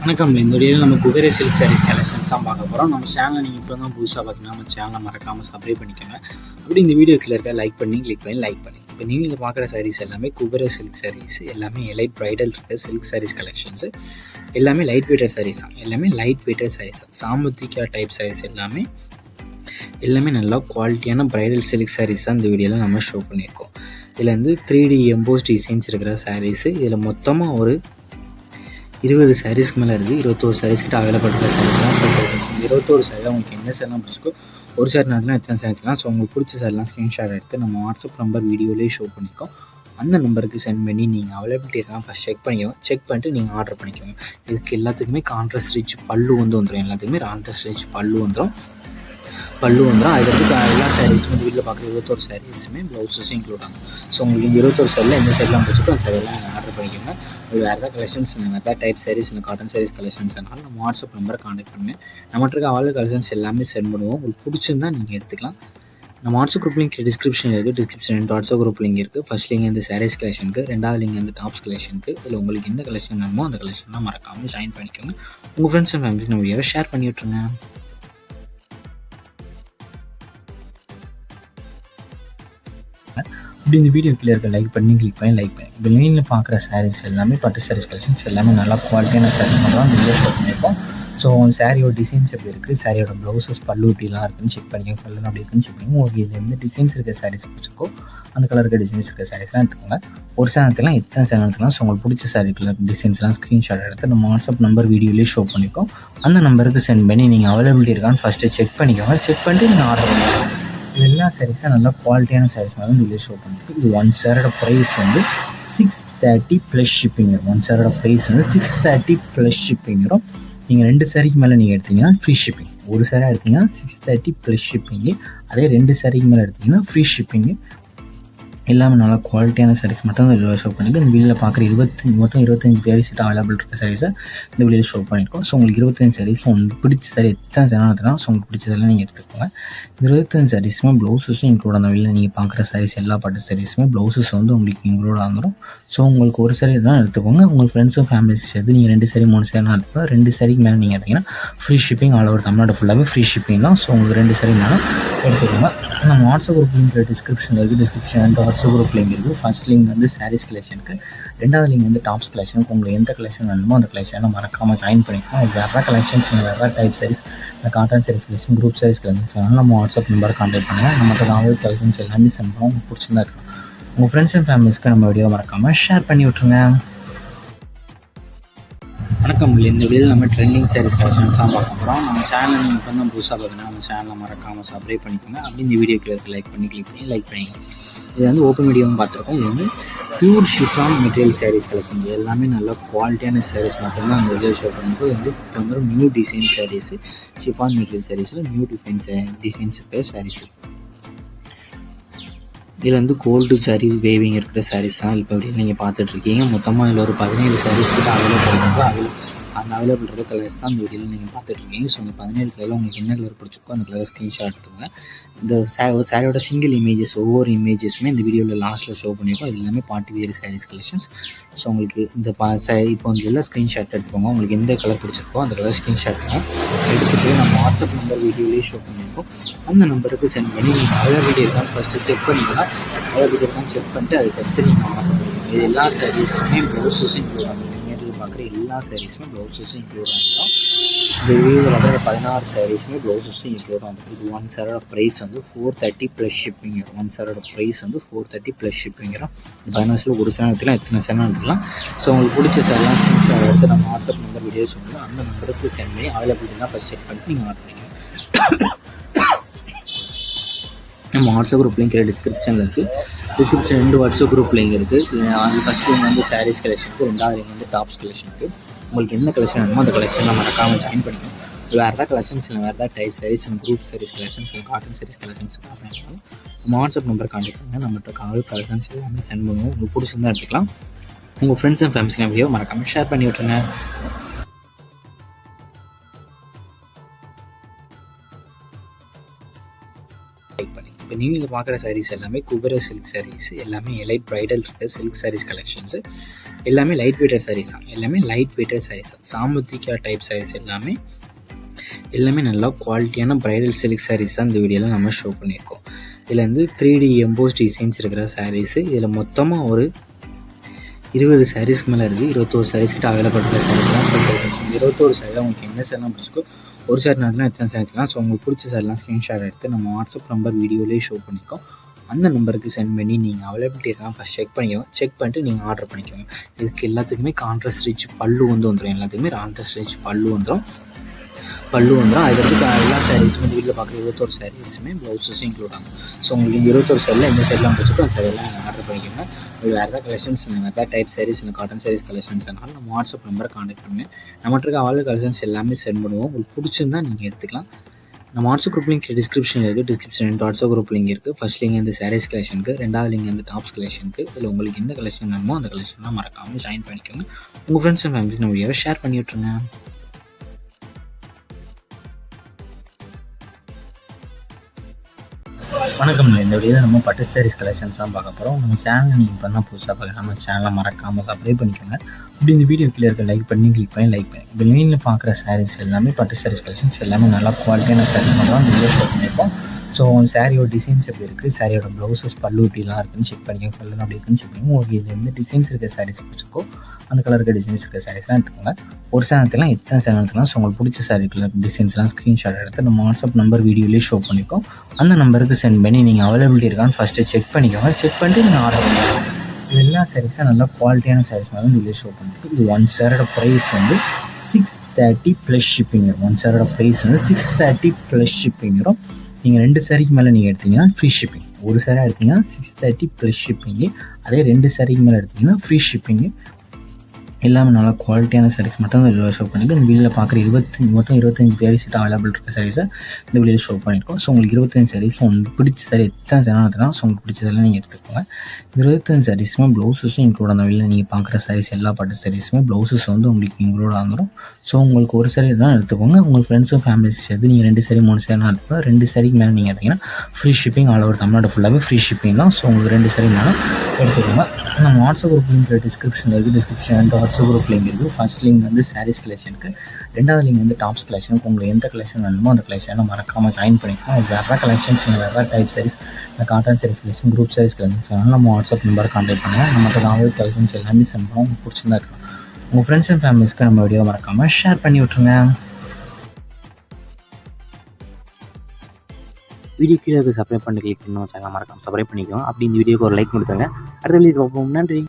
வணக்கம். இந்த வீடியோவில் நம்ம குபேர சில்க் சாரீஸ் கலெக்ஷன்ஸ் தான் பார்க்க போகிறோம். நம்ம சேனலை நீங்கள் இப்போ தான் புதுசாக பார்த்தீங்கன்னா நம்ம சேனலை மறக்காமல் சப்ஸ்கிரைப் பண்ணிக்கோங்க. அப்படி இந்த வீடியோ கீழே இருக்க லைக் பண்ணி லைக் பண்ணி. இப்போ நீங்கள் பார்க்குற சாரீஸ் எல்லாமே குபேர சில்க் சாரீஸ், எல்லாமே எலைட் ப்ரைடல் இருக்குது சில்க் சாரீஸ் கலெக்ஷன்ஸு. எல்லாமே லைட் வெயிட்டட் சாரீஸ் தான், எல்லாமே லைட் வெயிட்டட் சாரீஸ் தான். சாமுத்திகா டைப் சாரீஸ் எல்லாமே நல்லா குவாலிட்டியான ப்ரைடல் சில்க் சாரீஸ் தான் இந்த வீடியோவில் நம்ம ஷோ பண்ணியிருக்கோம். இதில் வந்து 3D எம்போஸ் டிசைன்ஸ் இருக்கிற சாரீஸு. இதில் மொத்தமாக ஒரு 20 சாரீஸ்க்கு மேலே இருக்குது. 21 சாரீஸ்கிட்ட அவைலபிள் இருக்கிற சாரீஸ் தான் ஷோ பண்ணியிருக்கோம். 21 சாரியில் உங்களுக்கு என்ன சாரிலாம் பிடிச்சிக்கோ ஒரு சாரி நேரத்தில் எத்தனை சாரி எடுத்துக்கலாம். ஸோ உங்களுக்கு பிடிச்ச சாரிலாம் ஸ்க்ரீன்ஷாட் எடுத்து நம்ம வாட்ஸ்அப் நம்பர் வீடியோலேயே ஷோ பண்ணியிருக்கோம். அந்த நம்பருக்கு சென்ட் பண்ணி நீங்கள் அவைலபிலிட்டி இருக்காங்க ஃபஸ்ட் செக் பண்ணிக்கோங்க. செக் பண்ணிட்டு நீங்கள் ஆர்டர் பண்ணிக்கோங்க. இதுக்கு எல்லாத்துக்குமே கான்ட்ராஸ்ட் ரிச் பல்லு வந்துடும். எல்லாத்துக்குமே கான்ட்ராஸ்ட் ரிச் பல்லு வந்துடும். அதுக்கடுத்து எல்லா சாரீஸுமே இந்த வீட்டில் பார்க்குற 21 சாரீஸுமே ப்ளவுஸஸும் இன்க்ளூட் ஆகும். ஸோ உங்களுக்கு இந்த 21 சாரியில் எந்த சாரிலாம் பிடிச்சிக்கோ அந்த சாரியெல்லாம் நீங்கள் ஆர்டர் பண்ணிக்கோங்க. வேறு ஏதாவது கலெக்ஷன்ஸ் வேறு ஏதாவது டைப் சாரீஸ் இல்லை காட்டன் சாரீஸ் கலெக்ஷன்ஸ்னால நம்ம வாட்ஸ்அப் நம்பரை கான்டாக்ட் பண்ணுங்கள். நம்மகிட்ட இருக்க ஆல் கலெக்ஷன்ஸ் எல்லாமே சென்ட் பண்ணுவோம். உங்களுக்கு பிடிச்சிருந்தா நீங்கள் எடுத்துக்கலாம். நம்ம வாட்ஸ்அப் குரூப் லிங்க் டிஸ்கிரிப்ஷனில் இருக்குது. டிஸ்கிரிப்ஷன் வாட்ஸ்அப் குரூப் லிங்க் இருக்குது. ஃபஸ்ட் லிங்க் வந்து சாரீஸ் கலெக்ஷனுக்கு, ரெண்டாவது லிங்க் வந்து டாப்ஸ் கலெக்ஷனுக்கு. இதில் உங்களுக்கு எந்த கலெக்ஷன் வேணுமோ அந்த கலெக்ஷன்லாம் மறக்காமல் ஜாயின் பண்ணிக்கோங்க. உங்கள் ஃப்ரெண்ட்ஸ் அண்ட் ஃபேமிலிக்கு நம்ம வீடியோவை ஷேர் பண்ணி விட்ருங்க. இப்படி இந்த வீடியோ கீழே இருக்க லைக் பண்ணி இப்போ நீங்கள் பார்க்குற சாரீஸ் எல்லாமே பட்டு சாரீஸ் கலெக்ஷன்ஸ் எல்லாமே நல்லா குவாலிட்டியான சாரீஸ் மட்டும் தான் இந்த வீடியோ ஷோ பண்ணியிருக்கோம். ஸோ சாரியோட டிசைன்ஸ் எப்படி இருக்குது, சாரியோட ப்ளவுசஸ் பல்லு இப்படிலாம் இருக்குன்னு செக் பண்ணிக்கோங்க. பல்லு அப்படி இருக்குன்னு செக் பண்ணிக்கோங்க. உங்களுக்கு இது எந்த டிசைன்ஸ் இருக்க சாரீஸ் பிடிச்சிருக்கோ அந்த கலர் இருக்க டிசைன்ஸ் இருக்க சாரீஸ்லாம் எடுத்துக்கோங்க. ஒரு சேனத்துலாம் எத்தனை சேனத்துலாம் ஸோ உங்களுக்கு பிடிச்ச சாரீ கலர் டிசைன்ஸ்லாம் ஸ்க்ரீன்ஷாட் எடுத்து நம்ம வாட்ஸ்அப் நம்பர் வீடியோலேயே ஷோ பண்ணியிருக்கோம். அந்த நம்பருக்கு சென்ட் பண்ணி நீங்கள் அவைலபிலிட்டி இருக்கான்னு ஃபஸ்ட்டு செக் பண்ணிக்கோங்க. செக் பண்ணிட்டு நீங்கள் ஆர்டர் பண்ணிக்கோங்க. இது எல்லா சாரீஸும் நல்லா குவாலிட்டியான சாரீஸ் மாதிரி இந்த வீடியோ ஷோ பண்ணிருக்கு. இது 1 சாரோட ப்ரைஸ் வந்து 630 ப்ளஸ் ஷிப்பிங் வரும். 1 சாரோட ப்ரைஸ் வந்து 630 ப்ளஸ் ஷிப்பிங் வரும். நீங்கள் 2 சாரிக்கு மேலே நீங்கள் எடுத்தீங்கன்னா ஃப்ரீ ஷிப்பிங். ஒரு சாரி எடுத்திங்கன்னா 630 ப்ளஸ் ஷிப்பிங்கு. அதே 2 சாரிக்கு மேலே எடுத்திங்கன்னா ஃப்ரீ ஷிப்பிங்கு. எல்லாமே நல்லா குவாலிட்டியான சாரீஸ் மட்டும் இந்த வீடியோ ஷோ பண்ணியிருக்கோம். இந்த வீடியோவில் பார்க்குற மொத்தம் 25 சாரீஸ்கிட்ட அவைலபிள் இருக்க சாரீஸை இந்த வீடியோவில் ஷோ பண்ணியிருக்கோம். ஸோ உங்களுக்கு 25 சாரீஸில் உங்களுக்கு பிடிச்ச சாரி எத்தனை சாரி எடுத்துக்கலாம். ஸோ உங்களுக்கு பிடிச்சதெல்லாம் நீங்கள் எடுத்துக்கோங்க. 25 சாரீஸுமே ப்ளவுஸஸும் இன்க்ளூட் அந்த வீடியோவில் நீங்கள் பார்க்குற சாரீஸ் எல்லா பட்டு சாரீஸுமே ப்ளவுஸஸ் வந்து உங்களுக்கு இன்க்ளூட் ஆகிடும். ஸோ உங்களுக்கு ஒரு சாரி தான் எடுத்துக்கோங்க. உங்கள் ஃப்ரெண்ட்ஸும் ஃபேமிலிஸ் சேர்த்து நீங்கள் 2 சாரி 3 சாரி எடுத்துக்கலாம். 2 சாரிக்கு மேலே நீங்கள் எடுத்திங்கன்னா free shipping. All over Tamil Nadu ஃபுல்லாகவே ஃப்ரீ ஷிப்பிங் தான். ஸோ உங்களுக்கு 2 சாரி மேலே எடுத்துக்கோங்க. நம்ம வாட்ஸ்அப் குரூப் லிங்க் டிஸ்கிரிப்ஷனில் இருக்குது. டிஸ்கிரிப்ஷன் வாட்ஸ்அப் குரூப் லிங்க் இருக்குது. ஃபர்ஸ்ட் லிங்க் வந்து சாரீஸ் கலெக்ஷனுக்கு, ரெண்டாவது லிங்க் வந்து டாப்ஸ் கலெக்ஷனுக்கு. உங்களுக்கு எந்த கலெக்ஷன் வேணுமோ அந்த கலெக்ஷனை மறக்காமல் ஜாயின் பண்ணிக்கலாம். அது வேறு கலெக்ஷன்ஸ் வேறு டைப் சாரீஸ் இல்லை cotton sarees collection, group sarees collections வேணாலும் நம்ம வாட்ஸ்அப் நம்பர் கான்டாக்ட் பண்ணுங்கள். நம்மகிட்ட ஆல் கலெக்ஷன்ஸ் எல்லாமே சென்ட் பண்ணுவோம். உங்களுக்கு பிடிச்சிருந்தா இருக்கும். உங்கள் ஃப்ரெண்ட்ஸ் அண்ட் ஃபேமிலிஸ்க்கு நம்ம வீடியோ மறக்காமல் ஷேர் பண்ணி விட்ருங்க. வணக்கம். இந்த வீடியோவில் நம்ம ட்ரெண்டிங் சாரீஸ் கலெக்ஷன்ஸ் தான் பார்க்க போகிறோம். நம்ம சேனலை நீங்கள் இப்போ தான் புதுசாக பார்த்தீங்கன்னா நம்ம சேனலை மறக்காமல் சப்ஸ்கிரைப் பண்ணிக்கோங்க. அப்படி இந்த வீடியோ கீழே லைக் பண்ணிக்கோங்க. இது வந்து ஓப்பன் வீடியோவும் பார்த்துருக்கோம். இது வந்து pure chiffon material sarees collection. எல்லாமே நல்லா குவாலிட்டியான சாரீஸ் மட்டும்தான் அந்த வீடியோ ஷோ பண்ணியிருக்கோம். இது வந்து இப்போ வந்து new design sarees, chiffon material சாரீஸில் நியூ டிசைன்ஸ் இருக்கிற சாரீஸு. இதில் வந்து கோல்டு சாரீ வேவிங் இருக்கிற சாரீஸ் தான் இப்போ எப்படி நீங்கள் பார்த்துட்ருக்கீங்க. மொத்தமாக இதில் ஒரு 17 சாரீஸ் கிட்ட அவைலபிள் இருக்க கலர்ஸ் தான் இந்த வீடியோவில் நீங்கள் பார்த்துட்ருக்கீங்க. ஸோ அந்த 17 கலரில் உங்களுக்கு என்ன கலர் பிடிச்சிருக்கோ அந்த கலர் ஸ்க்ரீன்ஷாட் எடுத்துங்க. இந்த சாரியோட சிங்கிள் இமேஜஸ் ஒவ்வொரு இமேஜஸுமே இந்த வீடியோவில் லாஸ்ட்டில் ஷோ பண்ணியிருக்கோம். இது எல்லாமே party wear sarees collections. So உங்களுக்கு இந்த இப்போ வந்து எல்லாம் ஸ்க்ரீன்ஷாட் எடுத்துக்கோங்க. உங்களுக்கு எந்த கலர் பிடிச்சிருக்கோ அந்த கலர் ஸ்க்ரீன்ஷாட் எடுத்துகிட்டு நம்ம வாட்ஸ்அப் நம்பர் வீடியோலேயே ஷோ பண்ணியிருக்கோம். அந்த நம்பருக்கு சென்ட் பண்ணி நீங்கள் அவைலபிலிட்டி இருக்கான்னு ஃபஸ்ட்டு செக் பண்ணிங்கன்னா அவைலபிலிட்டி இருக்கான்னு செக் பண்ணிட்டு அதுக்கடுத்து நீங்கள் ஆர்டர் பண்ணிக்கலாம். இது எல்லா சாரீஸுமே ப்ளவுஸஸும் இன்க்ளூட் ஆகும். பார்க்குற எல்லா சாரீஸுமே ப்ளவுஸஸும் இன்க்ளூட் ஆகிடும். இந்த வீடியோவில் பார்க்குற 16 சாரீஸுமே ப்ளவுஸஸும் இன்க்ளூட் ஆகும். இது 1 சாரோட ப்ரைஸ் வந்து 430 ப்ளஸ் ஷிப்பிங். 1 சாரோட ப்ரைஸ் வந்து 430 ப்ளஸ் ஷிப்பிங்கிறோம். இந்த 16 ஒரு சேனல் எடுத்துக்கலாம், எத்தனை சேனல் எடுத்துக்கலாம். ஸோ உங்களுக்கு பிடிச்ச சாரிலாம் ஸ்க்ரீன்ஷாட் எடுத்து நம்ம வாட்ஸ்அப் நம்பர் வீடியோ சொல்லுங்கள். அந்த நம்பருக்கு சென்ட் பண்ணி அவைலபிலிட்டி தான் ஃபஸ்ட் செக் பண்ணிட்டு நீங்கள் ஆர்டர் பண்ணிக்கலாம். நம்ம வாட்ஸ்அப் குரூப் லிங்க் டிஸ்கிரிப்ஷனில் இருக்குது. டிஸ்கிரிப்ஷன் 2 வாட்ஸ்அப் குரூப் லிங்க் இருக்குது. அது ஃபஸ்ட் லிங்க் வந்து சாரீஸ் கலெக்ஷனுக்கு, ரெண்டாவது லிங்க் வந்து டாப்ஸ் கலெக்ஷனுக்கு. உங்களுக்கு என்ன கலெக்ஷன் வேணுமோ அந்த கலெக்ஷன்லாம் மறக்காமல் ஜாயின் பண்ணிக்கணும். வேறு ஏதாவது கலெக்ஷன்ஸ் இல்லை வேறு ஏதாவது டைப் சாரீஸ் இல்லை குரூப் சாரீஸ் கலெக்ஷன்ஸ் இல்லை காட்டன் சாரீஸ் கலெக்ஷன்ஸ் பார்த்தாலும் நம்ம வாட்ஸ்அப் நம்பர் கான்டாக்ட் பண்ணுங்கள். நம்மகிட்ட கால் கலெக்ஷன்ஸ் எல்லாமே சென்ட் பண்ணுவோம். உங்களுக்கு பிடிச்சிருந்தா எடுத்துக்கலாம். உங்கள் ஃப்ரெண்ட்ஸ் அண்ட் ஃபேமிலிஸ்க்கு வீடியோ மறக்காமல் ஷேர் பண்ணி விட்ருங்க. லைக் பண்ணி. இப்போ நீங்கள் பார்க்குற சாரீஸ் எல்லாமே குபேர சில்க் சாரீஸ், எல்லாமே எலைட் ப்ரைடல் இருக்குது சில்க் சாரீஸ் கலெக்ஷன்ஸு, எல்லாமே லைட் வெயிட்டட் சாரீஸ் தான். எல்லாமே லைட் வெயிட்டட் சாரீஸ் தான். சாமுத்திகா டைப் சாரீஸ் எல்லாமே நல்லா குவாலிட்டியான ப்ரைடல் சில்க் சாரீஸ் தான் இந்த வீடியோவில் நம்ம ஷோ பண்ணியிருக்கோம். இதில் வந்து 3D எம்போஸ் டிசைன்ஸ் இருக்கிற சாரீஸு. இதில் மொத்தமாக ஒரு 20 சாரீஸ்க்கு மேலே இருக்குது. 21 சாரீஸ் கிட்ட அவைலபிள் இருக்கிற சாரீஸ் தான் ஷோ பண்ணியிருக்கோம். 21 சாரீ உங்களுக்கு என்ன சாரிலாம் பிடிச்சிக்கோ, ஒரு சாரி நேரத்தில் எத்தனை சாரி எடுத்துக்கலாம். ஸோ உங்களுக்கு பிடிச்ச சாரிலாம் ஸ்க்ரீன்ஷாட் எடுத்து நம்ம வாட்ஸ்அப் நம்பர் வீடியோலேயே ஷோ பண்ணியிருக்கோம். அந்த நம்பருக்கு சென்ட் பண்ணி நீங்கள் அவைலபிலிட்டி இருக்காங்க ஃபஸ்ட் செக் பண்ணிக்கோங்க. செக் பண்ணிட்டு நீங்கள் ஆர்டர் பண்ணிக்கோங்க. இதுக்கு எல்லாத்துக்குமே கான்ட்ராஸ்ட் ரிச் பல்லு வந்துடும். எல்லாத்துக்குமே கான்ட்ராஸ்ட் ரிச் பல்லு வந்துடும். அதுக்கு எல்லா சாரீஸுமே இந்த வீட்டில் பார்க்குற 21 சாரீஸுமே ப்ளவுஸஸும் இன்க்ளூட் ஆகும். ஸோ உங்களுக்கு 21 சாரியில் எந்த சாரிலாம் பிடிச்சிக்கோ அந்த சாரியெல்லாம் நீங்கள் ஆர்டர் பண்ணிக்கோங்க. வேறு ஏதாவது கலெக்ஷன்ஸ் வேறு ஏதாவது டைப் சாரீஸ் இல்லை காட்டன் சாரீஸ் கலெக்ஷன்ஸ் வேணாலும் நம்ம வாட்ஸ்அப் நம்பரை கான்டாக்ட் பண்ணுங்கள். நம்மகிட்ட இருக்க ஆல் கலெக்ஷன்ஸ் எல்லாமே சென்ட் பண்ணுவோம். உங்களுக்கு பிடிச்சிருந்தா நீங்கள் எடுத்துக்கலாம். நம்ம வாட்ஸ்அப் குரூப் லிங்க் டிஸ்கிரிப்ஷனில் இருக்குது. டிஸ்கிரிப்ஷன் வாட்ஸ்அப் குரூப் லிங்க் இருக்குது. ஃபஸ்ட் லிங்க் வந்து சாரீஸ் கலெக்ஷனுக்கு, ரெண்டாவது லிங்க் வந்து டாப்ஸ் கலெக்ஷனுக்கு. இதில் உங்களுக்கு எந்த கலெக்ஷன் வேணுமோ அந்த கலெக்ஷன்லாம் மறக்காமல் ஜாயின் பண்ணிக்கோங்க. உங்கள் ஃப்ரெண்ட்ஸ் அண்ட் ஃபேமிலிக்கு நம்ம வீடியோவை ஷேர் பண்ணி விட்ருங்க. வணக்கம். இந்த வீடியோவில் நம்ம பட்டு சாரீஸ் கலெக்ஷன்ஸ் தான் பார்க்க போகிறோம். நம்ம சேனலை நீங்கள் இப்போ தான் புதுசாக பார்க்கலாம். நம்ம சேனலை மறக்காமல் சப்ஸ்கிரைப் பண்ணிக்கோங்க. அப்படி இந்த வீடியோ கீழே இருக்க லைக் பண்ணி கிளிக் பண்ணி. இப்போ நீங்கள் பார்க்குற சாரீஸ் எல்லாமே பட்டு சாரீஸ் கலெக்ஷன்ஸ் எல்லாமே நல்லா குவாலிட்டியான சாரீஸ் மட்டும் தான் வீடியோ ஷோ பண்ணியிருக்கோம். ஸோ சாரியோட டிசைன்ஸ் எப்படி இருக்குது, சாரியோட ப்ளவுசஸ் பல்லு இப்படிலாம் இருக்குன்னு செக் பண்ணிக்கோங்க. பல்லு அப்படி இருக்குன்னு செக் பண்ணிக்கோங்க. உங்களுக்கு இது எந்த டிசைன்ஸ் இருக்க சாரீஸ் பிடிச்சிருக்கோ அந்த கலர் இருக்க டிசைன்ஸ் இருக்க சாரீஸ்லாம் எடுத்துக்கோங்க. ஒரு சேனத்துலாம் எத்தனை சேனத்துலாம் ஸோ உங்களுக்கு பிடிச்ச சாரீ கலர் டிசைன்ஸ்லாம் ஸ்க்ரீன்ஷாட் எடுத்து நம்ம வாட்ஸ்அப் நம்பர் வீடியோலேயே ஷோ பண்ணியிருக்கோம். அந்த நம்பருக்கு சென்ட் பண்ணி நீங்கள் அவைலபிலிட்டி இருக்கான்னு ஃபஸ்ட்டு செக் பண்ணிக்கோங்க. செக் பண்ணிட்டு நீங்கள் ஆர்டர் பண்ணிக்கோங்க. இது எல்லா சாரீஸும் நல்லா குவாலிட்டியான சாரீஸ் மாதிரி வீடியோ ஷோ பண்ணிட்டு இது 1 சாரோட ப்ரைஸ் வந்து 630 ப்ளஸ் ஷிப்பிங் வரும். 1 சாரோட ப்ரைஸ் வந்து 630 ப்ளஸ் ஷிப்பிங் வரும். நீங்கள் 2 சாரிக்கு மேலே நீங்கள் எடுத்தீங்கன்னா ஃப்ரீ ஷிப்பிங். ஒரு சாரி எடுத்திங்கன்னா 630 ப்ளஸ் ஷிப்பிங்கு. அதே 2 சாரிக்கு மேலே எடுத்திங்கன்னா ஃப்ரீ ஷிப்பிங்கு. எல்லாமே நல்லா குவாலிட்டியான சாரீஸ் மட்டும் இந்த ஷோ பண்ணியிருக்கோம். இந்த வீடியோவில் பார்க்குற மொத்தம் 25 சாரீஸ் அவைலபிள் இருக்க சாரீஸை இந்த வீடியோவில் ஷோ பண்ணியிருக்கோம். ஸோ உங்களுக்கு 25 சாரீஸில் உங்களுக்கு பிடிச்ச சாரி எத்தனை சேனல் எடுத்துக்கலாம். ஸோ உங்களுக்கு பிடிச்சதெல்லாம் நீங்கள் எடுத்துக்கோங்க. 25 சாரீஸுமே ப்ளவுஸஸும் இன்க்ளூட் அந்த வீடியோவில் நீங்கள் பார்க்குற சாரீஸ் எல்லா பட்டு சாரீஸுமே ப்ளவுஸஸ் வந்து உங்களுக்கு இன்க்ளூட் ஆகிடும். ஸோ உங்களுக்கு ஒரு சாரி தான் எடுத்துக்கோங்க. உங்கள் ஃப்ரெண்ட்ஸும் ஃபேமிலிஸ் சேர்த்து நீங்கள் 2 சாரி 3 சாரி எடுத்துக்கலாம். 2 சாரிக்கு மேலே நீங்கள் எடுத்திங்கன்னா free shipping. All over Tamil Nadu ஃபுல்லாகவே ஃப்ரீ ஷிப்பிங் தான். ஸோ உங்களுக்கு 2 சாரி மேலே எடுத்துக்கோங்க. நம்ம வாட்ஸ்அப் குரூப் லிங்க் டிஸ்கிரிப்ஷனில் இருக்குது. டிஸ்கிரிப்ஷன் வாட்ஸ்அப் குரூப் லிங்க் இருக்குது. ஃபர்ஸ்ட் லிங்க் வந்து சாரீஸ் கலெக்ஷனுக்கு, ரெண்டாவது லிங்க் வந்து டாப்ஸ் கலெக்ஷனுக்கு. உங்களுக்கு எந்த கலெக்ஷன் வேணுமோ அந்த கலெக்ஷனை மறக்காமல் ஜாயின் பண்ணிக்கலாம். அது வேறு கலெக்ஷன்ஸ் வேறு டைப் சாரீஸ் இல்லை cotton sarees collection, group sarees collections வேணாலும் நம்ம வாட்ஸ்அப் நம்பரை கான்டாக்ட் பண்ணுங்கள். நமக்கு நாவல் கலெக்ஷன்ஸ் எல்லாமே சென்ட் பண்ணுவோம். உங்களுக்கு பிடிச்சிருந்தா இருக்கும். உங்கள் ஃப்ரெண்ட்ஸ் அண்ட் ஃபேமிலிஸ்க்கு நம்ம வீடியோ மறக்காமல் ஷேர் பண்ணி விட்ருங்க. வீடியோ கீழே சப்ஸ்கிரைப் பண்ணி கிளிக் பண்ணி நம்ம சேனல் மறக்காமல் சப்ஸ்கிரைப் பண்ணிக்கோங்க. அப்படி இந்த வீடியோக்கு ஒரு லைக் கொடுத்துருங்க. அடுத்த வீடியோ பார்ப்போம். நன்றி.